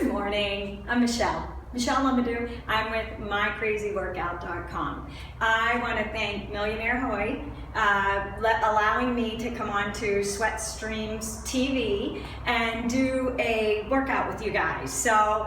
Good morning, I'm Michele Lumadue. I'm with mycrazyworkout.com. I want to thank Millionaire Hoy allowing me to come on to SweatStreamTV and do a workout with you guys. So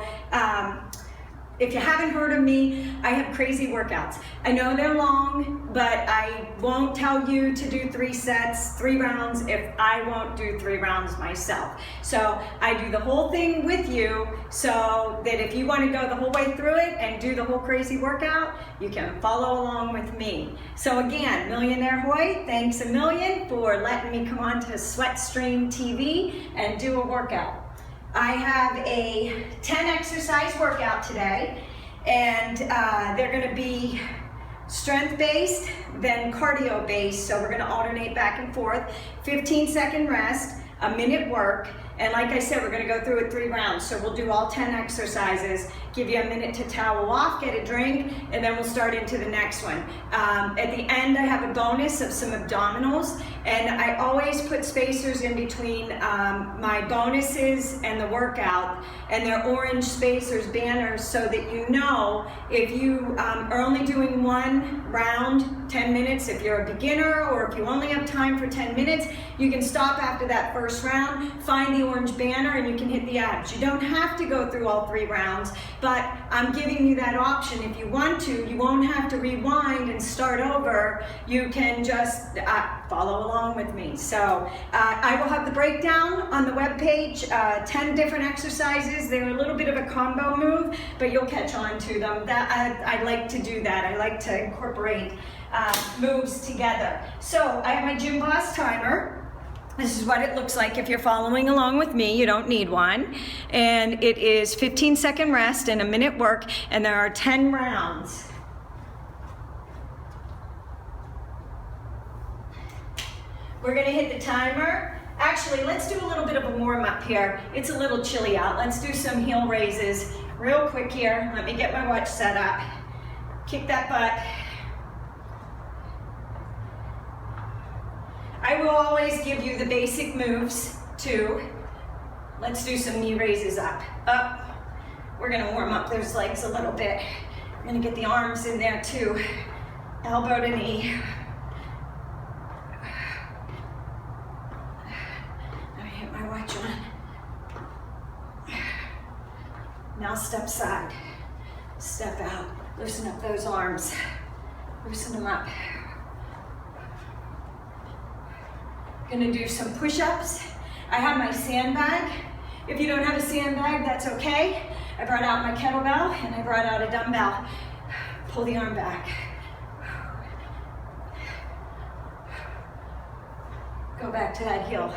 if you haven't heard of me, I have crazy workouts. I know they're long, but I won't tell you to do 3 sets, 3 rounds if I won't do 3 rounds myself. So I do the whole thing with you so that if you want to go the whole way through it and do the whole crazy workout, you can follow along with me. So again, Millionaire Hoy, thanks a million for letting me come on to SweatStreamTV and do a workout. I have a 10 exercise workout today, and they're going to be strength based, then cardio based. So we're going to alternate back and forth, 15-second rest, a minute work, and like I said, we're going to go through it 3 rounds. So we'll do all 10 exercises, give you a minute to towel off, get a drink, and then we'll start into the next one. At the end, I have a bonus of some abdominals, and I always put spacers in between my bonuses and the workout, and they're orange spacers, banners, so that you know if you are only doing 1 round, 10 minutes, if you're a beginner, or if you only have time for 10 minutes, you can stop after that first round, find the orange banner, and you can hit the abs. You don't have to go through all 3 rounds, but I'm giving you that option. If you want to, you won't have to rewind and start over. You can just follow along with me. So I will have the breakdown on the webpage, 10 different exercises. They're a little bit of a combo move, but you'll catch on to them. I like to do that. I like to incorporate moves together. So I have my Gym Boss timer. This is what it looks like if you're following along with me. You don't need one. And it is 15-second rest and a minute work, and there are 10 rounds. We're gonna hit the timer. Actually, let's do a little bit of a warm-up here. It's a little chilly out. Let's do some heel raises real quick here. Let me get my watch set up. Kick that butt. I will always give you the basic moves too. Let's do some knee raises up. Up. We're gonna warm up those legs a little bit. I'm gonna get the arms in there too. Elbow to knee. I hit my watch on. Now step side. Step out. Loosen up those arms. Loosen them up. Gonna do some push-ups. I have my sandbag. If you don't have a sandbag, that's okay. I brought out my kettlebell and I brought out a dumbbell. Pull the arm back. Go back to that heel.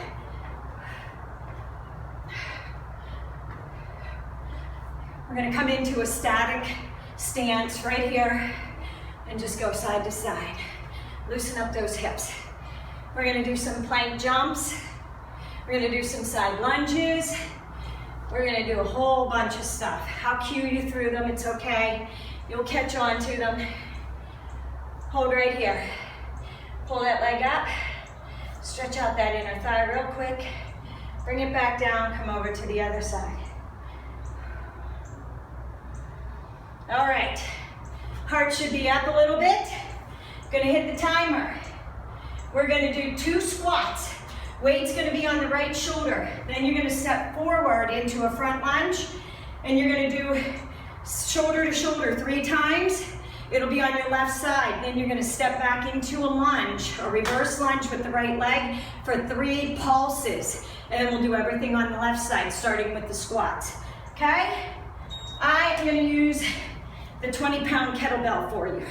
We're gonna come into a static stance right here and just go side to side. Loosen up those hips. We're gonna do some plank jumps. We're gonna do some side lunges. We're gonna do a whole bunch of stuff. I'll cue you through them, it's okay. You'll catch on to them. Hold right here. Pull that leg up. Stretch out that inner thigh real quick. Bring it back down, come over to the other side. All right, heart should be up a little bit. Gonna hit the timer. We're gonna do 2 squats. Weight's gonna be on the right shoulder. Then you're gonna step forward into a front lunge, and you're gonna do shoulder to shoulder 3 times. It'll be on your left side. Then you're gonna step back into a lunge, a reverse lunge with the right leg for 3 pulses. And then we'll do everything on the left side, starting with the squats, okay? I am gonna use the 20-pound kettlebell for you.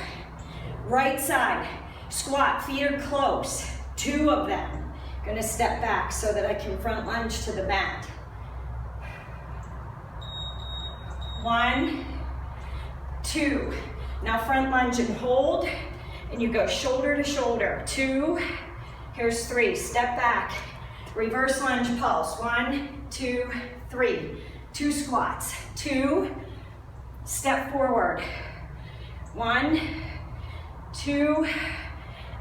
Right side. Squat, feet are close, 2 of them. Gonna step back so that I can front lunge to the mat. 1, 2. Now front lunge and hold, and you go shoulder to shoulder. 2, here's 3, step back. Reverse lunge pulse, 1, 2, 3. 2 squats, 2, step forward. 1, 2,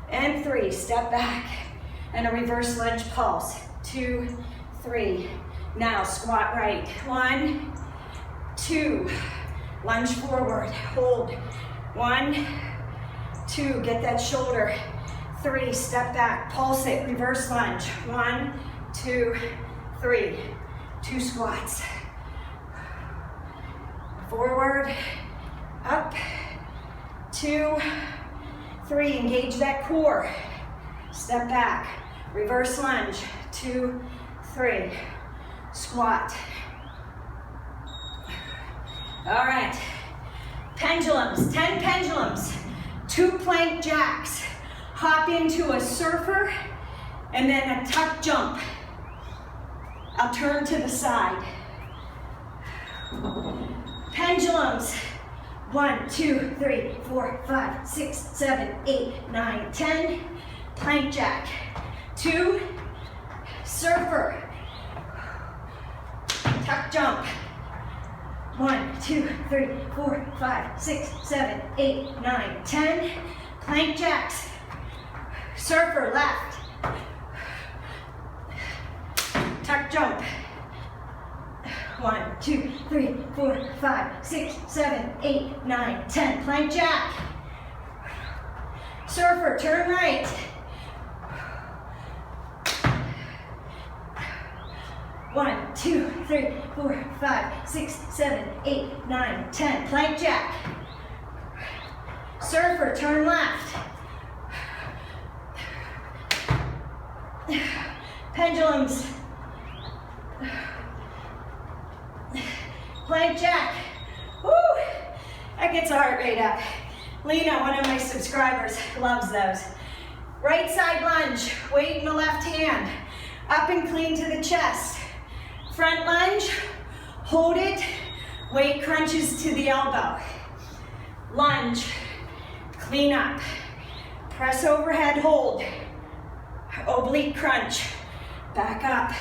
and 3, step back, and a reverse lunge pulse, 2, 3. Now squat right, 1, 2, lunge forward, hold, 1, 2, get that shoulder, 3, step back, pulse it, reverse lunge, 1, 2, 3, 2 squats, forward, up, 2, 3, engage that core, step back, reverse lunge, 2, 3, squat. All right, pendulums, 10 pendulums, 2 plank jacks, hop into a surfer, and then a tuck jump. I'll turn to the side. Pendulums, 1, 2, 3, 4, 5, 6, 7, 8, 9, 10. Plank jack, 2, surfer, tuck jump. 1, 2, 3, 4, 5, 6, 7, 8, 9, 10. Plank jacks, surfer left, tuck jump. 1, 2, 3, 4, 5, 6, 7, 8, 9, 10. Plank jack. Surfer, turn right. 1, 2, 3, 4, 5, 6, 7, 8, 9, 10. Plank jack. Surfer, turn left. Pendulums. Plank jack. Woo! That gets the heart rate up. Lena, one of my subscribers, loves those. Right side lunge, weight in the left hand. Up and clean to the chest. Front lunge, hold it, weight crunches to the elbow. Lunge, clean up. Press overhead, hold. Oblique crunch, back up.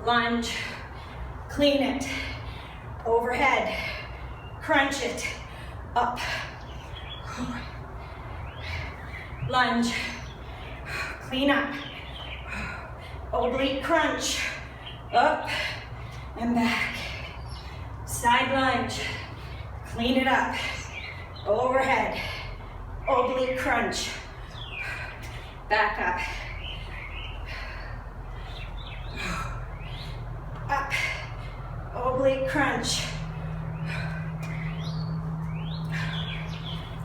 Lunge, clean it. Overhead, crunch it, up. Lunge, clean up. Oblique crunch, up and back. Side lunge, clean it up. Overhead, oblique crunch, back up. Up, oblique crunch.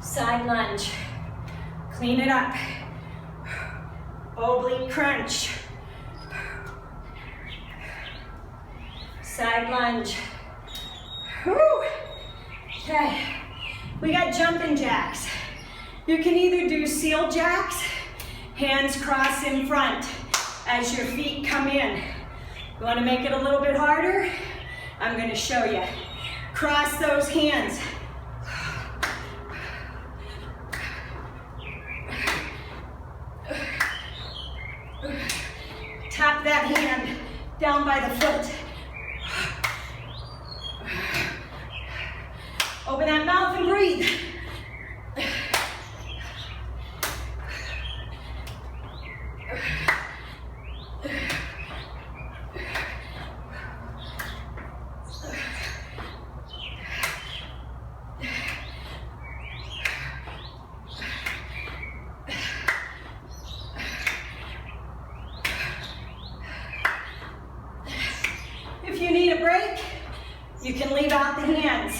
Side lunge, clean it up. Oblique crunch. Side lunge. Whew. Okay, we got jumping jacks. You can either do seal jacks, hands cross in front as your feet come in. You want to make it a little bit harder? I'm going to show you. Cross those hands. Tap that hand down by the foot. Open that mouth and breathe. If you need a break, you can leave out the hands.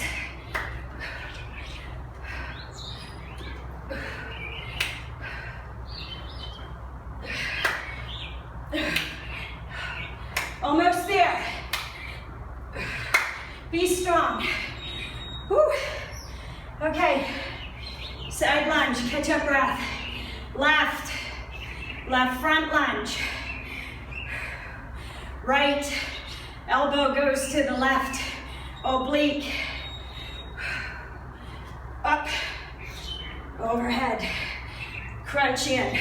Almost there. Be strong. Whew. Okay, side lunge, catch up breath. Left, left front lunge. Right, elbow goes to the left, oblique. Up, overhead, crunch in,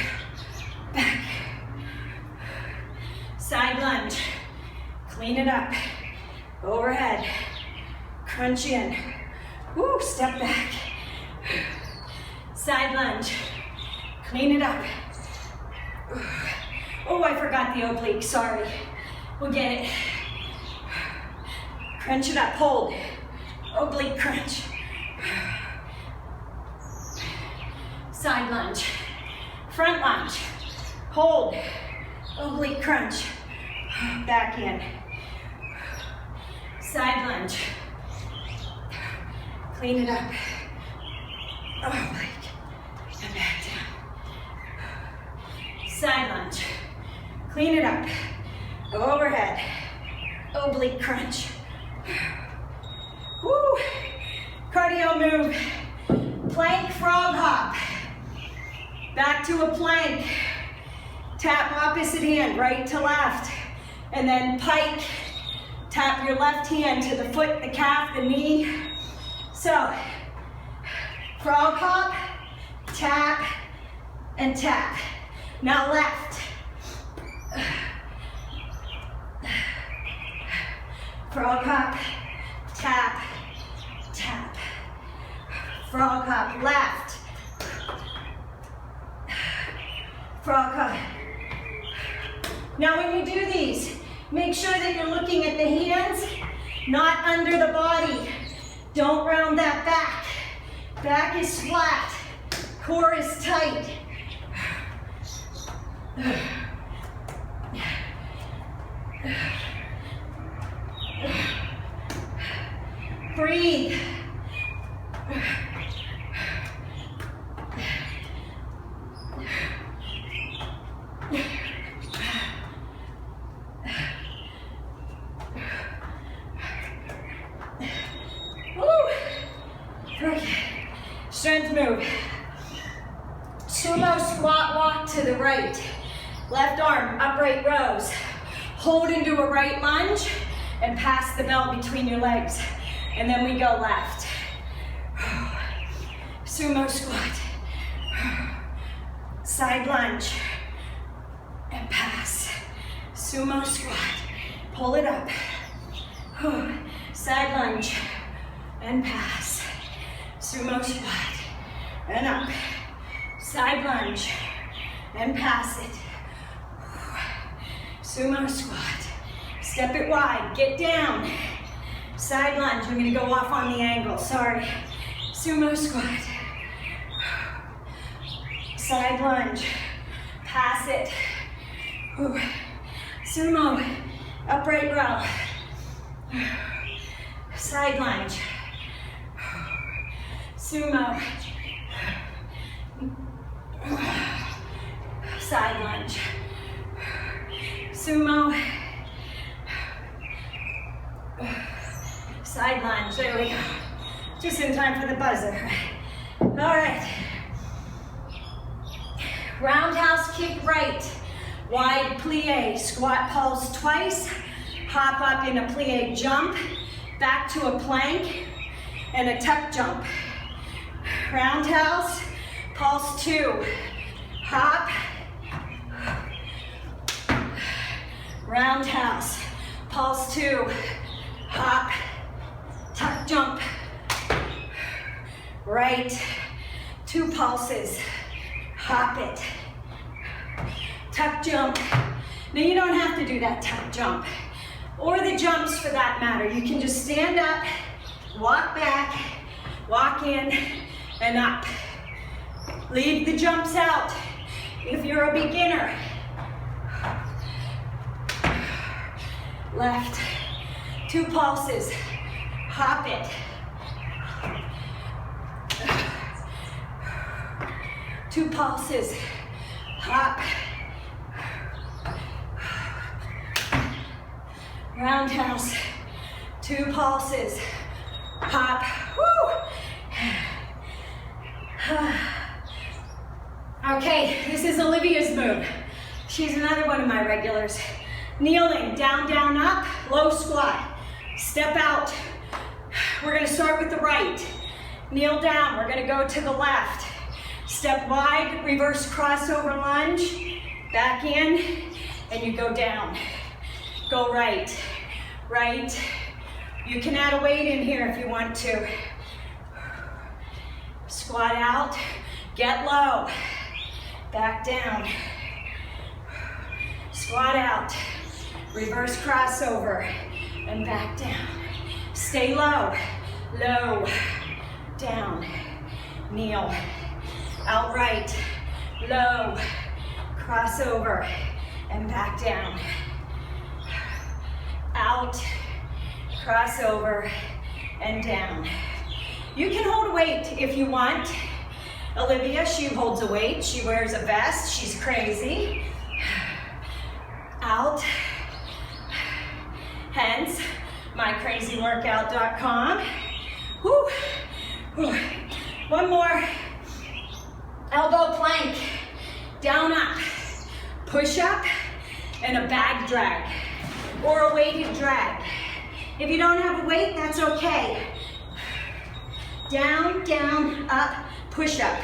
back. Side lunge, clean it up, overhead, crunch in, woo, step back. Side lunge, clean it up. Oh, I forgot the oblique, sorry. We'll get it. Crunch it up, hold. oblique crunch. Side lunge, front lunge, hold, oblique crunch, back in. Side lunge, clean it up, oblique, and back down. Side lunge, clean it up, go overhead, oblique crunch. Woo! Cardio move, plank frog hop. Back to a plank. Tap opposite hand, right to left. And then pike. Tap your left hand to the foot, the calf, the knee. So, frog hop, tap, and tap. Now left. Frog hop, tap, tap. Frog hop, left. Frog hop. Now when you do these, make sure that you're looking at the hands, not under the body. Don't round that back. Back is flat. Core is tight. Breathe. Strength move. Sumo squat walk to the right. Left arm, upright rows. Hold into a right lunge and pass the bell between your legs. And then we go left. Sumo squat. Side lunge and pass. Sumo squat. Pull it up. Side lunge and pass. Sumo squat and up. Side lunge and pass it. Sumo squat. Step it wide. Get down. Side lunge. I'm going to go off on the angle. Sorry. Sumo squat. Side lunge. Pass it. Sumo. Upright row. Side lunge. Sumo. Side lunge. Sumo. Side lunge. There we go. Just in time for the buzzer. All right. Roundhouse kick right. Wide plie. Squat pulse twice. Hop up in a plie jump. Back to a plank. And a tuck jump. Roundhouse. Pulse 2. Hop. Roundhouse. Pulse 2. Hop. Tuck jump. Right. 2 pulses. Hop it. Tuck jump. Now you don't have to do that tuck jump. Or the jumps for that matter. You can just stand up, walk back, walk in, and up. Leave the jumps out if you're a beginner. Left. 2 pulses. Hop it. Two pulses. Hop. Roundhouse. 2 pulses. Hop. Woo. Okay, this is Olivia's move. She's another one of my regulars. Kneeling, down, down, up, low squat. Step out. We're gonna start with the right. Kneel down, we're gonna go to the left. Step wide, reverse crossover lunge. Back in, and you go down. Go right, right. You can add a weight in here if you want to. Squat out, get low. Back down. Squat out. Reverse crossover and back down. Stay low. low, down, kneel, out right, low, cross over, and back down, out, cross over, and down. You can hold a weight if you want. Olivia, she holds a weight, she wears a vest, she's crazy. Out, hence mycrazyworkout.com. Woo. Woo. One more, elbow plank, down up, push up, and a bag drag, or a weighted drag. If you don't have a weight, that's okay. Down, down, up, push up.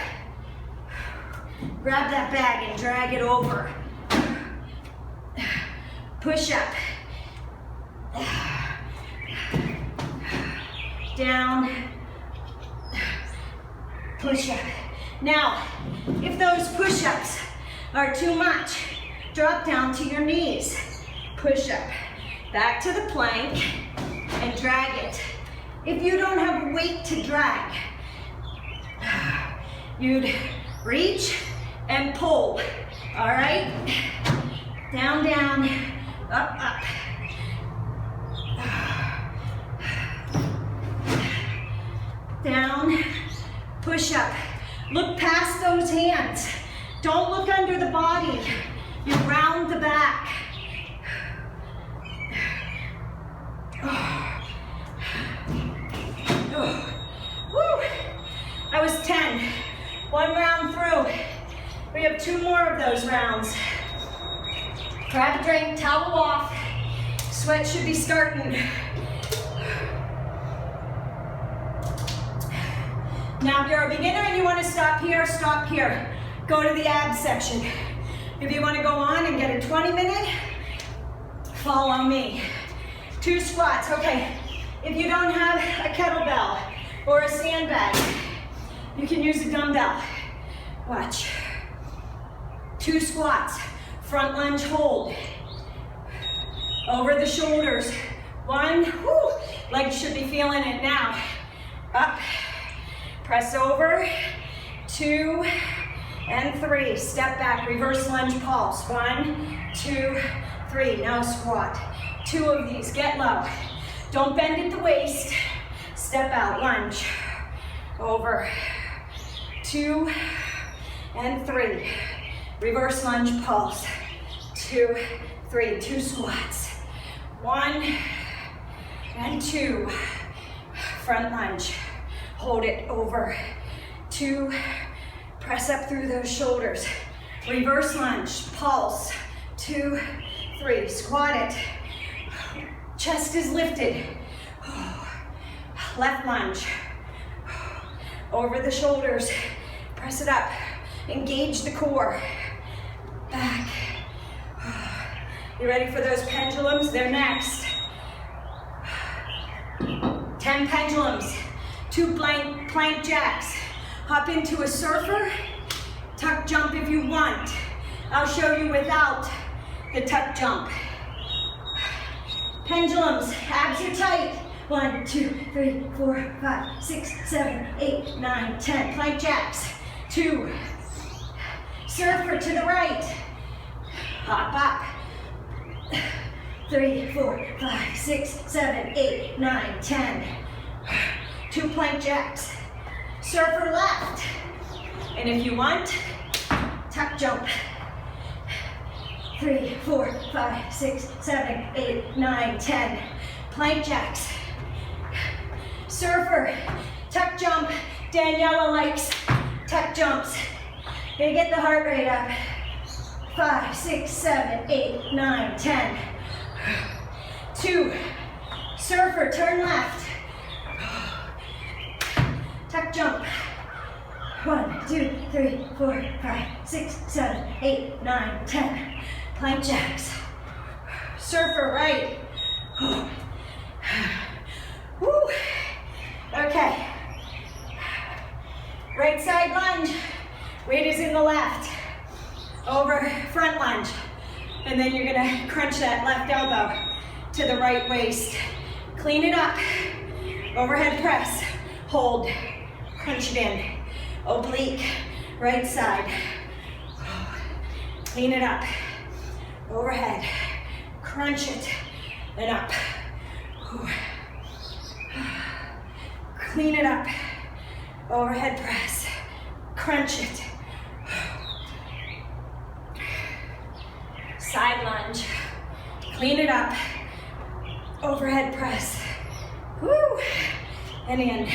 Grab that bag and drag it over. Push up. Down, push up. Now, if those push-ups are too much, drop down to your knees. Push up, back to the plank, and drag it. If you don't have a weight to drag, you'd reach and pull, all right? Down, down, up, up. Down, push up. Look past those hands. Don't look under the body. You round the back. Woo. That was 10. One round through. We have 2 more of those rounds. Grab a drink, towel off. Sweat should be starting. Now, if you're a beginner and you want to stop here, stop here. Go to the abs section. If you want to go on and get a 20-minute, follow me. 2 squats, okay. If you don't have a kettlebell or a sandbag, you can use a dumbbell. Watch. 2 squats, front lunge hold. Over the shoulders. 1, whoo, legs should be feeling it now. Up, press over, 2, and 3. Step back, reverse lunge pulse. 1, 2, 3, now squat. 2 of these, get low. Don't bend at the waist. Step out, lunge. Over, 2, and 3. Reverse lunge pulse. 2, 3, 2 squats. 1, and 2. Front lunge. Hold it over. 2, press up through those shoulders. Reverse lunge, pulse. 2, 3, squat it. Chest is lifted. Left lunge. Over the shoulders. Press it up. Engage the core. Back. You ready for those pendulums? They're next. 10 pendulums. 2 plank jacks. Hop into a surfer. Tuck jump if you want. I'll show you without the tuck jump. Pendulums, abs are tight. 1, 2, 3, 4, 5, 6, 7, 8, 9, 10. Plank jacks. 2. Surfer to the right. Hop up. 3, 4, 5, 6, 7, 8, 9, 10. 2 plank jacks. Surfer left. And if you want, tuck jump. 3, 4, 5, 6, 7, 8, 9, 10. Plank jacks. Surfer, tuck jump. Daniela likes tuck jumps. You get the heart rate up. 5, 6, 7, 8, 9, 10. 2, surfer, turn left. Tuck jump. 1, 2, 3, 4, 5, 6, 7, 8, 9, 10. Plank jacks. Surfer right. Woo. Okay. Right side lunge. Weight is in the left. Over front lunge. And then you're gonna crunch that left elbow to the right waist. Clean it up. Overhead press, hold, crunch it in. Oblique, right side. Clean it up. Overhead, crunch it, and up. Clean it up. Overhead press, crunch it. Side lunge, clean it up. Overhead press, woo, and in.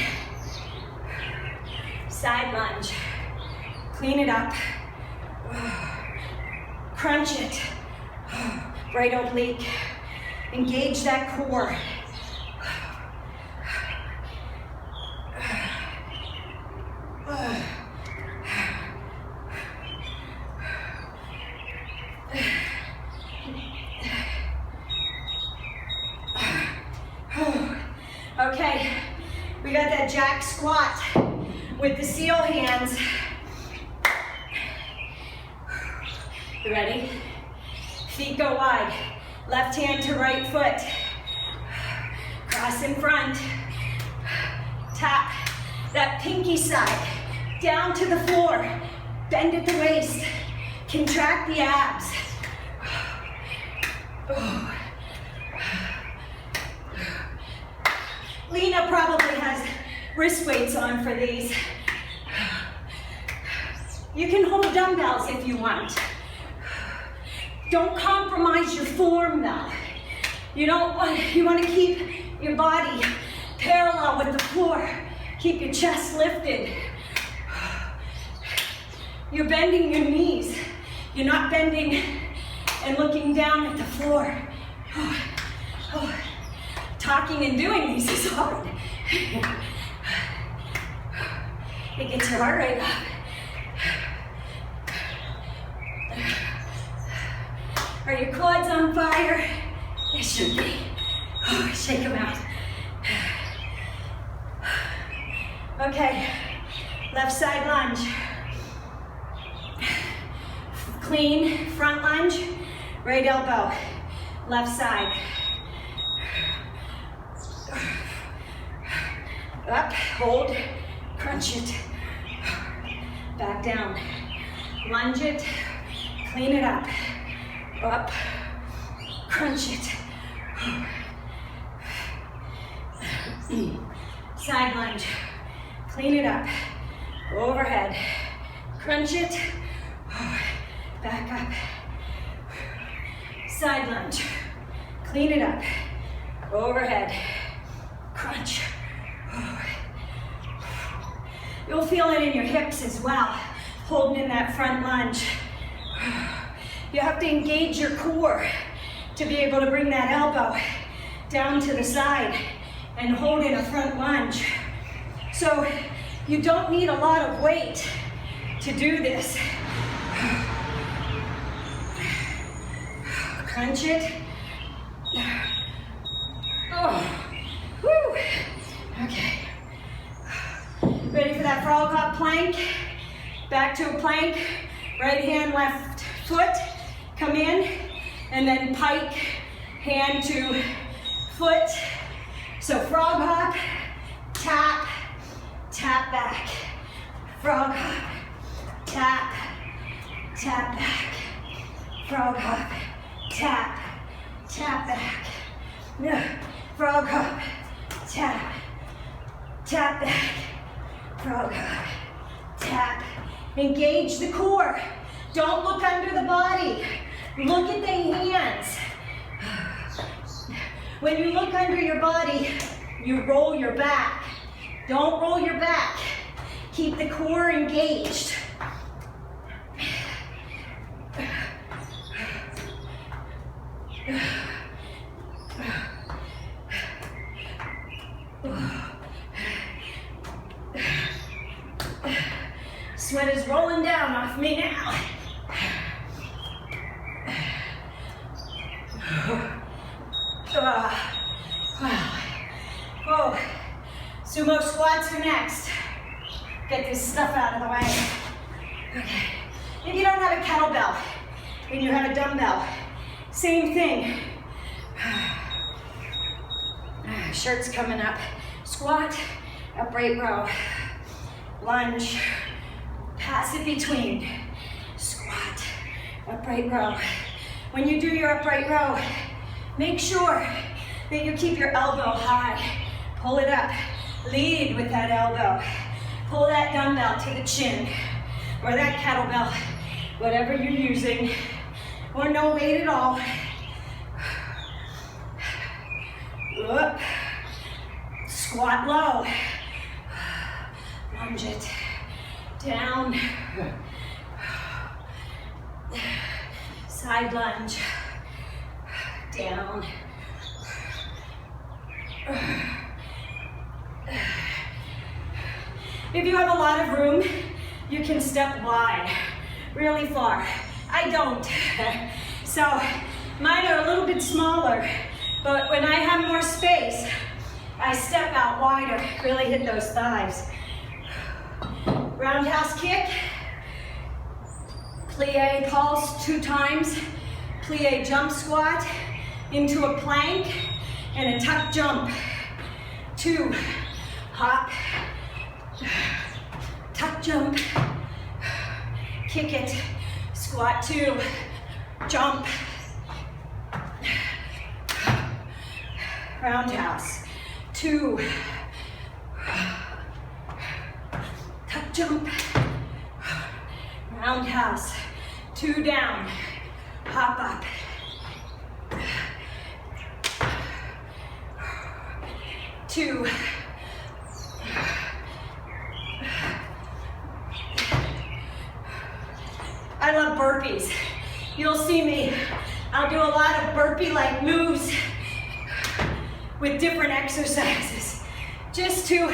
Side lunge, clean it up. Crunch it. Right oblique. Engage that core. Okay, we got that jack squat with the seal hands. You ready? Feet go wide. Left hand to right foot. Cross in front. Tap that pinky side down to the floor. Bend at the waist. Contract the abs. Lena probably has wrist weights on for these. You can hold dumbbells if you want. Don't compromise your form though. You want to keep your body parallel with the floor. Keep your chest lifted. You're bending your knees. You're not bending and looking down at the floor. Talking and doing these is hard. It gets your heart rate up. Are your quads on fire? They should be. Shake them out. Okay, left side lunge. Clean front lunge, right elbow, left side. Up, hold, crunch it. Back down. Lunge it, clean it up. Up, crunch it. Side lunge, clean it up. Overhead, crunch it. Back up. Side lunge, clean it up. Overhead, crunch. You'll feel it in your hips as well, holding in that front lunge. You have to engage your core to be able to bring that elbow down to the side and hold in a front lunge. So you don't need a lot of weight to do this. Crunch it. Oh, woo. Okay. Ready for that frog hop plank? Back to a plank. Right hand, left foot. Come in, and then pike, hand to foot. So frog hop, tap, tap back. Frog hop, tap, tap back. Frog hop, tap, tap back. Frog hop, tap, tap back. Frog hop, tap. Engage the core. Don't look under the body. Look at the hands. When you look under your body, you roll your back. Don't roll your back. Keep the core engaged. Sweat is rolling down off me now. Oh, sumo squats are next. Get this stuff out of the way. Okay. If you don't have a kettlebell and you have a dumbbell, same thing. Shirt's coming up. Squat, upright row. Lunge, pass it between. Squat, upright row. When you do your upright row, make sure that you keep your elbow high. Pull it up. Lead with that elbow. Pull that dumbbell to the chin, or that kettlebell, whatever you're using, or no weight at all. Up. Squat low. Lunge it. Down. Side lunge. Down. If you have a lot of room, you can step wide, really far. I don't. So mine are a little bit smaller, but when I have more space, I step out wider, really hit those thighs. Roundhouse kick, plie pulse 2 times, plie jump squat into a plank and a tuck jump. 2, hop, tuck jump, kick it, squat 2, jump, roundhouse, 2, tuck jump, roundhouse, 2 down, hop up, 2, I love burpees. You'll see me, I'll do a lot of burpee-like moves with different exercises, just to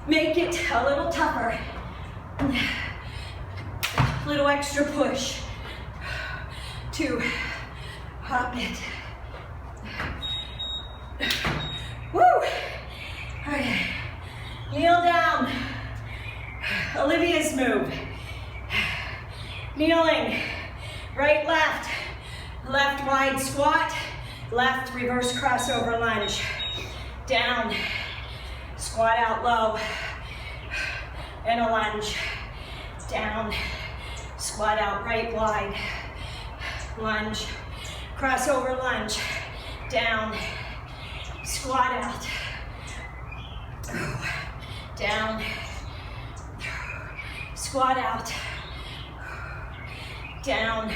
make it a little tougher. Little extra push. 2, hop it. Woo! Okay, kneel down. Olivia's move. Kneeling, right, left, left wide squat, left reverse crossover lunge, down, squat out low, and a lunge, down, squat out right wide, lunge, crossover lunge, down, squat out, down, squat out, down,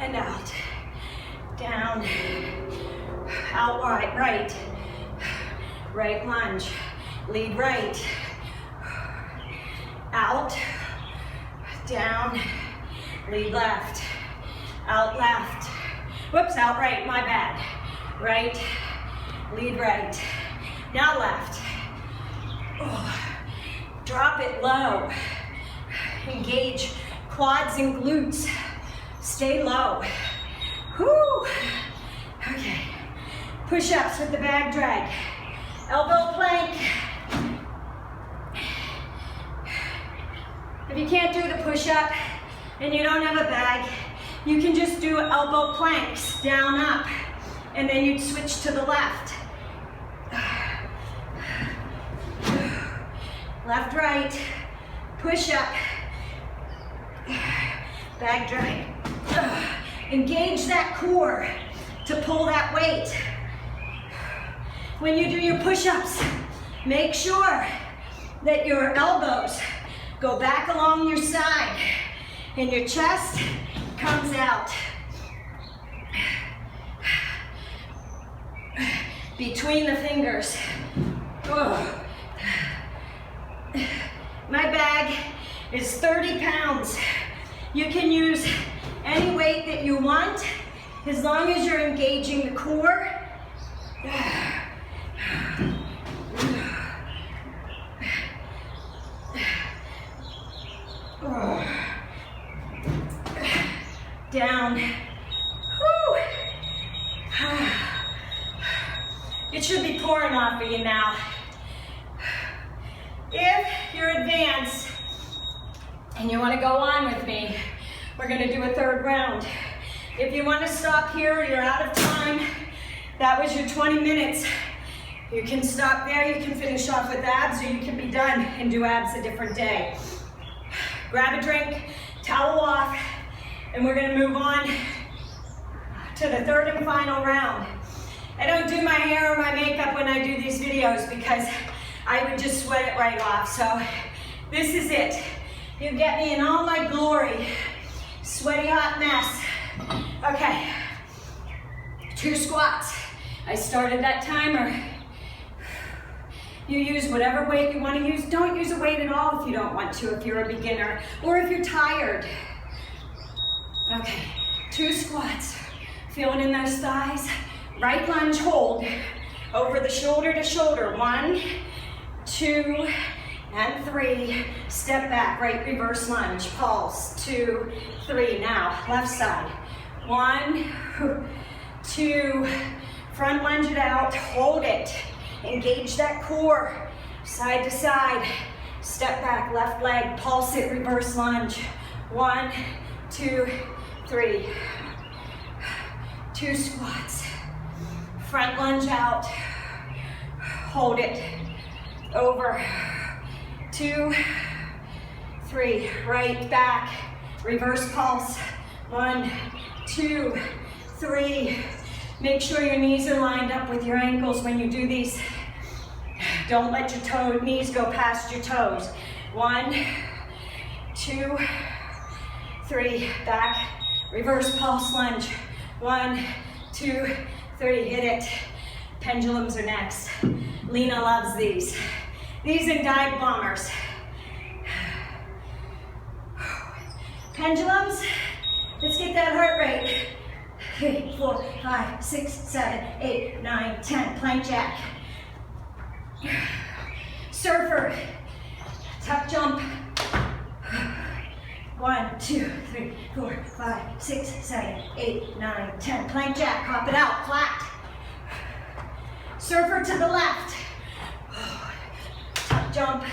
and out, down, out wide, right, right lunge, lead right, out, down, lead left, out left, whoops, out right, my bad, right, lead right, now left, drop it low, engage quads and glutes, stay low, whoo, okay, push-ups with the bag drag, elbow plank. If you can't do the push-up and you don't have a bag, you can just do elbow planks, down, up, and then you'd switch to the left. Left, right, push-up, bag drag. Engage that core to pull that weight. When you do your push-ups, make sure that your elbows go back along your side and your chest comes out. Between the fingers. My bag is 30 pounds. You can use any weight that you want as long as you're engaging the core. Down. Whew. It should be pouring off of you now. If you're advanced and you want to go on with me, we're going to do a third round. If you want to stop here, you're out of time, That was your 20 minutes. You can stop there, you can finish off with abs, or you can be done and do abs a different day. Grab a drink, towel off, and we're gonna move on to the third and final round. I don't do my hair or my makeup when I do these videos because I would just sweat it right off. So this is it. You get me in all my glory. Sweaty hot mess. Okay, 2 squats. I started that timer. You use whatever weight you want to use. Don't use a weight at all if you don't want to, if you're a beginner, or if you're tired. Okay, 2 squats. Feeling in those thighs. Right lunge, hold. Over the shoulder to shoulder. 1, 2, and 3. Step back, right reverse lunge. Pulse, 2, 3. Now, left side. 1, 2, front lunge it out, hold it. Engage that core, side to side. Step back, left leg, pulse it, reverse lunge. 1, 2, 3. 2 squats. Front lunge out, hold it. Over, 2, 3. Right back, reverse pulse. 1, 2, 3. Make sure your knees are lined up with your ankles when you do these. Don't let your knees go past your toes. 1, 2, 3. Back, reverse pulse lunge. 1, 2, 3. Hit it. Pendulums are next. Lena loves these. These and dive bombers. Pendulums. Let's get that heart rate. 3, 4, 5, 6, 7, 8, 9, 10. Plank jack. Surfer. Tuck jump. 1, 2, 3, 4, 5, 6, 7, 8, 9, 10. Plank jack. Hop it out. Flat. Surfer to the left. Tuck jump.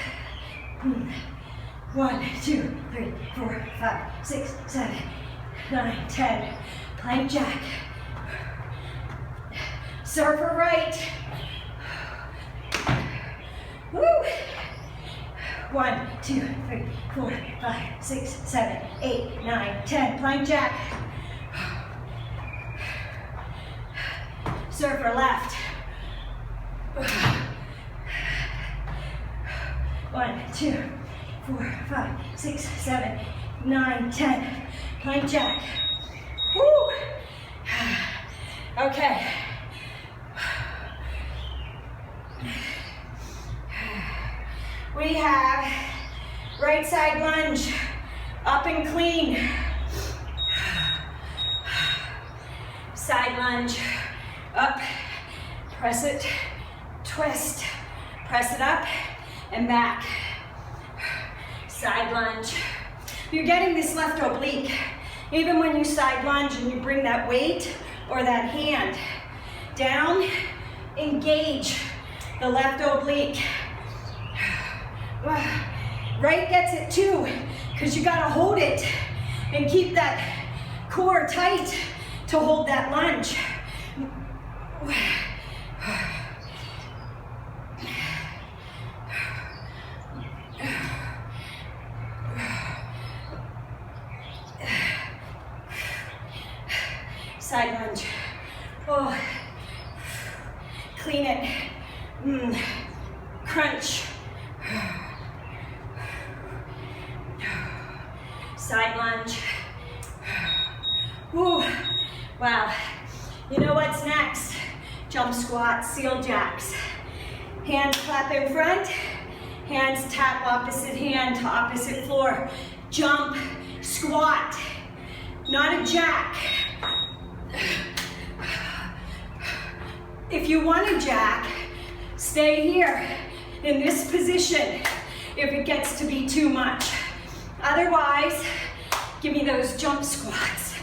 1, 2, 3, 4, 5, 6, 7, 9, 10. Plank jack. Surfer right. Woo. 1, 2, 3, 4, 5, 6, 7, 8, 9, 10. Plank jack. Surfer left. 1, 2, 4, 5, 6, 7, 9, 10. Plank jack. Woo. Okay. We have right side lunge, up and clean. Side lunge, up, press it, twist, press it up and back. Side lunge. You're getting this left oblique. Even when you side lunge and you bring that weight or that hand down, engage the left oblique. Right gets it too, because you gotta hold it and keep that core tight to hold that lunge. Side lunge. Oh. Clean it. Crunch. Side lunge. Woo. Wow. You know what's next? Jump squats, seal jacks. Hands clap in front. Hands tap opposite hand to opposite floor. Jump, squat. Not a jack. If you want a jack, stay here in this position if it gets to be too much. Otherwise, give me those jump squats.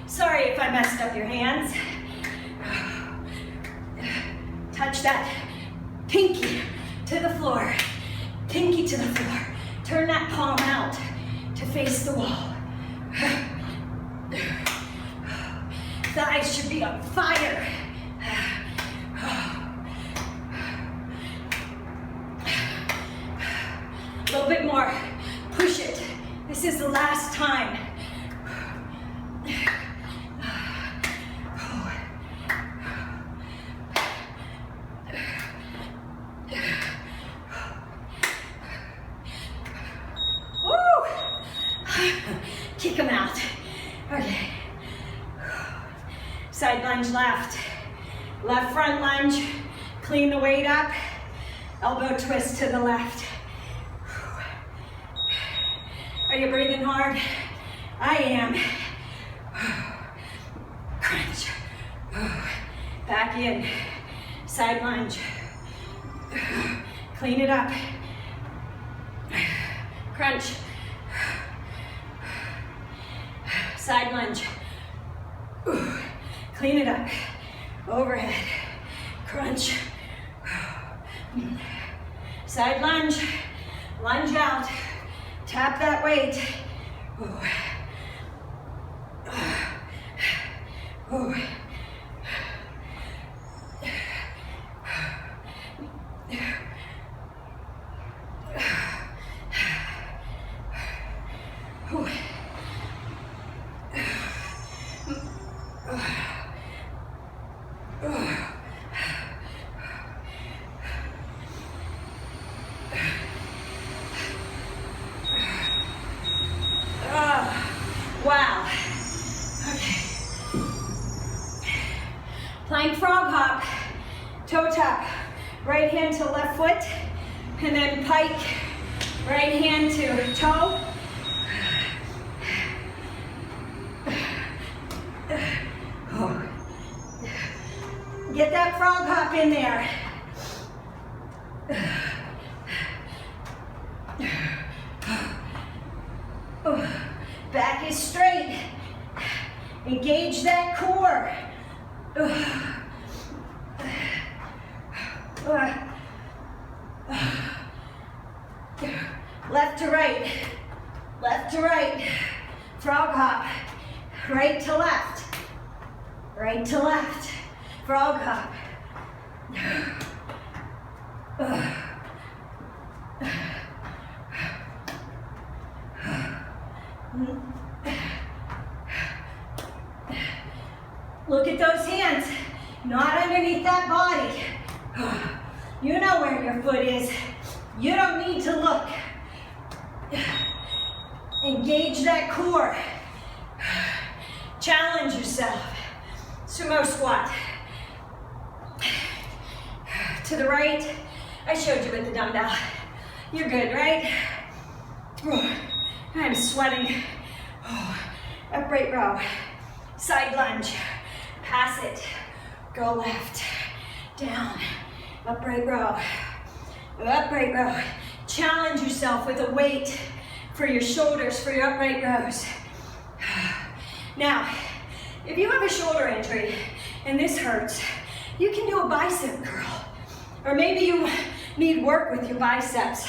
Sorry if I messed up your hands. Touch that pinky to the floor. Pinky to the floor. Turn that palm out to face the wall. thighs should be on fire. A little bit more. Push it. This is the last time. Kick them out. Okay. Side lunge left. Left front lunge. Clean the weight up. Elbow twist to the left. Are you breathing hard? I am. Crunch. Back in. Side lunge. Clean it up. Crunch. Side lunge. Clean it up. Overhead. Crunch. Side lunge. Lunge out. Tap that weight. Wow. Okay. Plank frog hop, toe tap, right hand to left foot, and then pike, right hand to toe. Get that frog hop in there. Back is straight. Engage that core. Left to right. Left to right. Frog hop. Right to left. Right to left. Frog hop. Look at those hands, not underneath that body. You know where your foot is. You don't need to look. Engage that core. Challenge yourself. Sumo squat. To the right. I showed you with the dumbbell. You're good, right? I'm sweating. Upright row. Side lunge. Pass it. Go left. Down. Upright row. Upright row. Challenge yourself with a weight for your shoulders, for your upright rows. Now, if you have a shoulder injury and this hurts, you can do a bicep curl. Or maybe you need work with your biceps.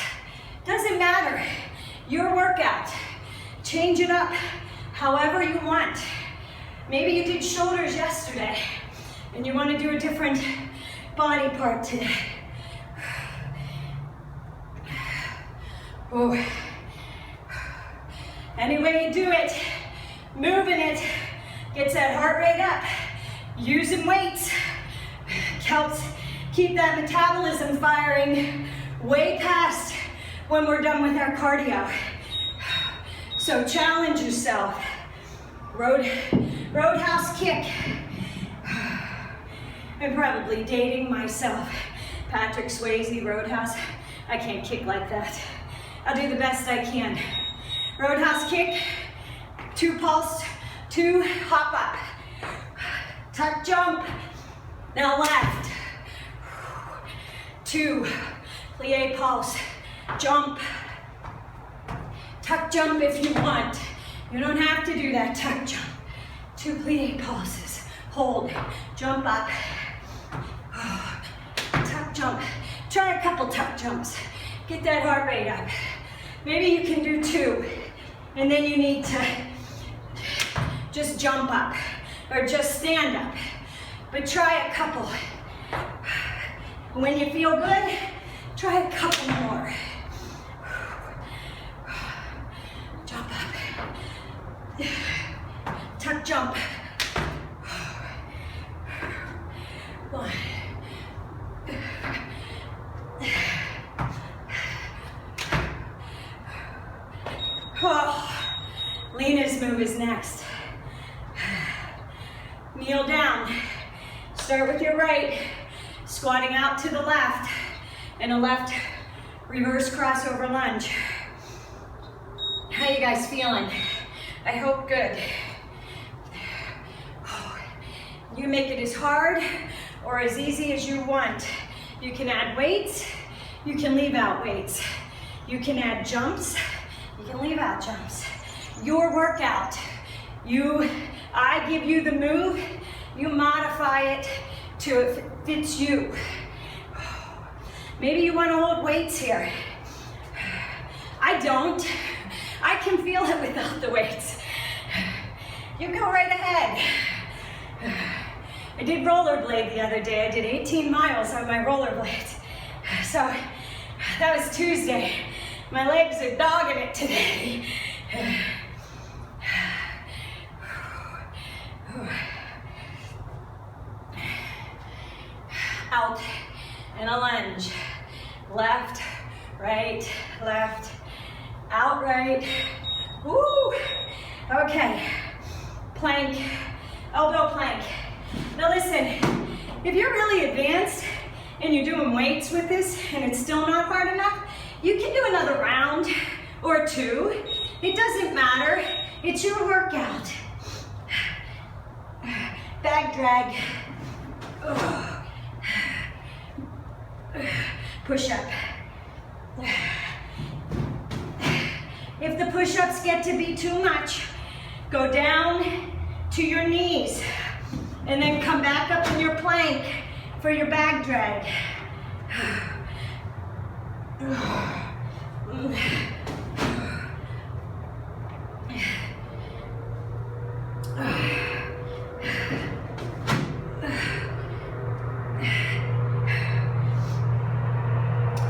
Doesn't matter. Your workout. Change it up however you want. Maybe you did shoulders yesterday and you want to do a different body part today. Any way you do it, moving it, gets that heart rate up. Using weights helps keep that metabolism firing way past when we're done with our cardio. So challenge yourself. Roadhouse kick. I'm probably dating myself. Patrick Swayze, Roadhouse. I can't kick like that. I'll do the best I can. Roadhouse kick, 2 pulse, 2 hop up. Tuck jump. Now left. 2 plie pulse. Jump. Tuck jump if you want. You don't have to do that tuck jump. 2 plie pulses. Hold. Jump up. Tuck jump. Try a couple tuck jumps. Get that heart rate up. Maybe you can do 2. And then you need to just jump up. or just stand up. But try a couple. When you feel good, try a couple more. Jump up. Tuck jump. 1. Oh, Lena's move is next. Kneel down. Start with your right, squatting out to the left, and a left reverse crossover lunge. How you guys feeling? I hope good. You make it as hard or as easy as you want. You can add weights, you can leave out weights. You can add jumps, you can leave out jumps. Your workout. I give you the move, you modify it to if it fits you. Maybe you want to hold weights here. I don't. I can feel it without the weights. You go right ahead. I did rollerblade the other day. I did 18 miles on my rollerblades. So that was Tuesday. My legs are dogging it today. Out and a lunge. Left, right, left, out, right. Woo! Okay. Plank, elbow plank. Now listen, if you're really advanced and you're doing weights with this and it's still not hard enough, you can do another round or 2. It doesn't matter. It's your workout. Back drag. Push up. If the push-ups get to be too much, go down to your knees and then come back up in your plank for your back drag.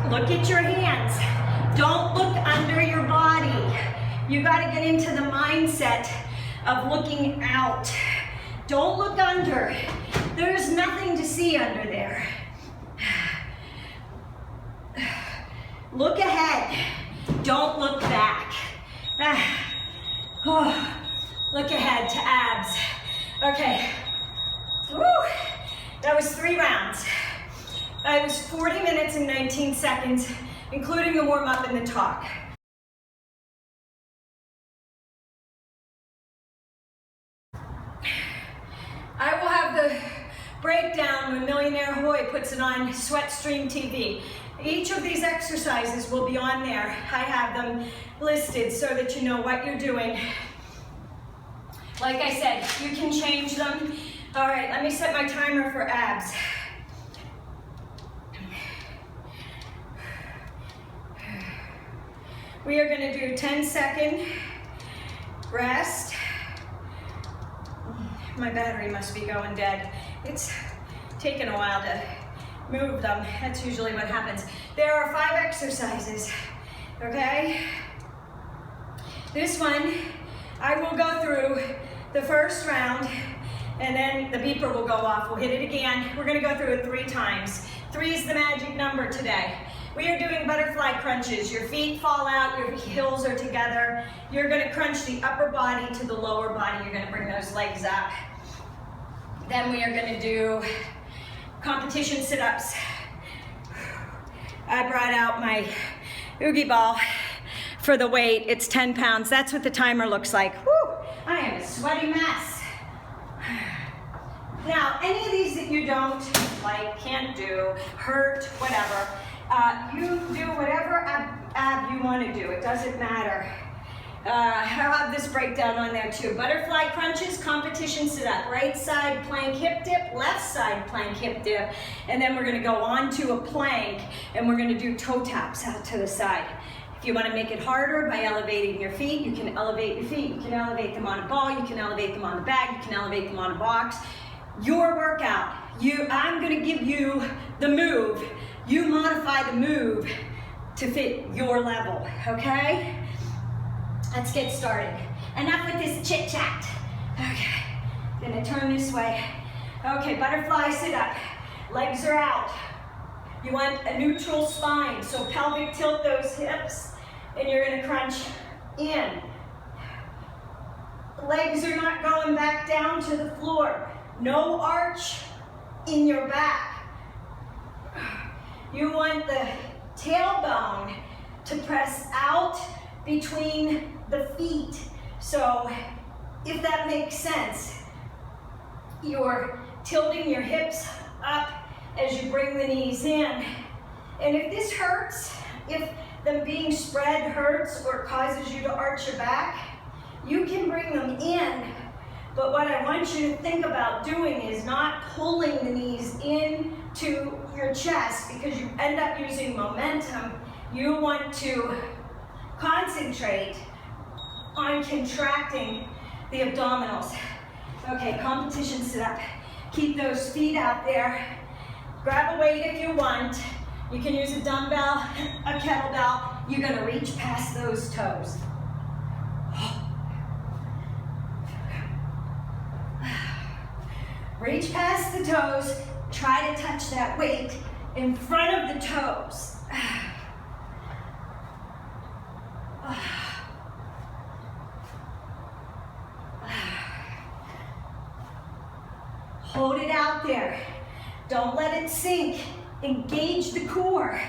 Look at your hands. Don't look under your body. You got to get into the mindset of looking out. Don't look under. There's nothing to see under there. Look ahead. Don't look back. Look ahead to abs. Okay. Woo. That was 3 rounds. It was 40 minutes and 19 seconds, including the warm-up and the talk. I will have the breakdown when Millionaire Hoy puts it on SweatStreamTV. Each of these exercises will be on there. I have them listed so that you know what you're doing. Like I said, you can change them. All right, let me set my timer for abs. We are going to do 10-second rest. My battery must be going dead. It's taken a while to move them. That's usually what happens. There are 5 exercises, okay? This one, I will go through the first round and then the beeper will go off. We'll hit it again. We're going to go through it 3 times. 3 is the magic number today. We are doing butterfly crunches. Your feet fall out, your heels are together. You're going to crunch the upper body to the lower body. You're going to bring those legs up. Then we are going to do competition sit-ups. I brought out my Oogie Ball for the weight. It's 10 pounds. That's what the timer looks like. Woo! I am a sweaty mess. Now, any of these that you don't like, can't do, hurt, whatever, you do whatever ab you want to do. It doesn't matter. I'll have this breakdown on there too. Butterfly crunches, competition sit-up. Right side plank hip dip, left side plank hip dip. And then we're going to go on to a plank and we're going to do toe taps out to the side. If you want to make it harder by elevating your feet, you can elevate your feet. You can elevate them on a ball, you can elevate them on the bag, you can elevate them on a box. Your workout. I'm going to give you the move. You modify the move to fit your level, okay? Let's get started. Enough with this chit chat. Okay, gonna turn this way. Okay, butterfly sit up. Legs are out. You want a neutral spine, so pelvic tilt those hips, and you're gonna crunch in. Legs are not going back down to the floor. No arch in your back. You want the tailbone to press out between the feet. So if that makes sense, you're tilting your hips up as you bring the knees in. And if this hurts, if them being spread hurts or causes you to arch your back, you can bring them in. But what I want you to think about doing is not pulling the knees into your chest, because you end up using momentum. You want to concentrate on contracting the abdominals. Okay, competition sit up. Keep those feet out there. Grab a weight if you want. You can use a dumbbell, a kettlebell. You're gonna reach past those toes. Reach past the toes. Try to touch that weight in front of the toes. Hold it out there. Don't let it sink. Engage the core.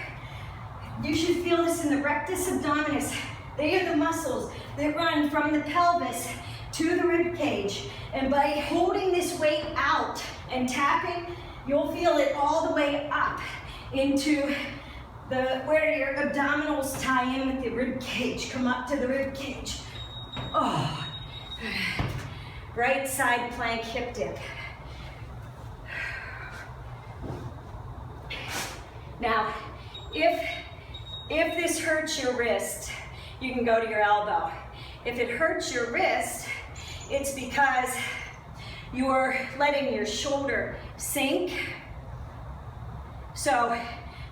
You should feel this in the rectus abdominis. They are the muscles that run from the pelvis to the rib cage. And by holding this weight out and tapping, you'll feel it all the way up into where your abdominals tie in with the rib cage. Come up to the rib cage. Oh. Right side plank hip dip. Now, if this hurts your wrist, you can go to your elbow. If it hurts your wrist, it's because you're letting your shoulder sink. So